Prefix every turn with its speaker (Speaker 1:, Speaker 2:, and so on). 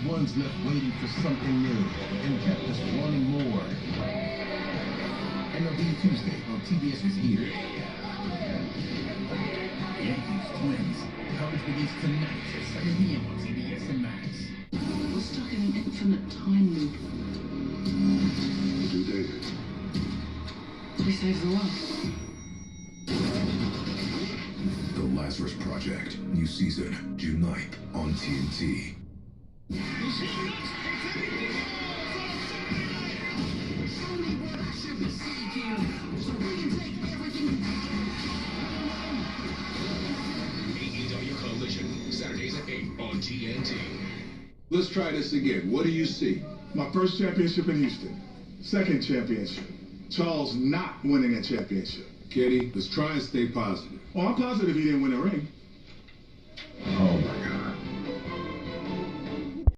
Speaker 1: ones left waiting for something new and kept us wanting more. MLB Tuesday on TBS is here. Yankees, Twins. Coverage begins tonight at 7 p.m. on TBS and Max.
Speaker 2: We're stuck in an infinite time loop.
Speaker 3: What do they do?
Speaker 2: We save the world.
Speaker 3: The Lazarus Project. New season, June 9th on TNT.
Speaker 4: AEW Collision, Saturdays at 8 on TNT.
Speaker 5: Let's try this again. What do you see?
Speaker 6: My first championship in Houston. Second championship. Charles not winning a championship.
Speaker 5: Kenny, let's try and stay positive.
Speaker 6: Oh, I'm positive he didn't win a ring.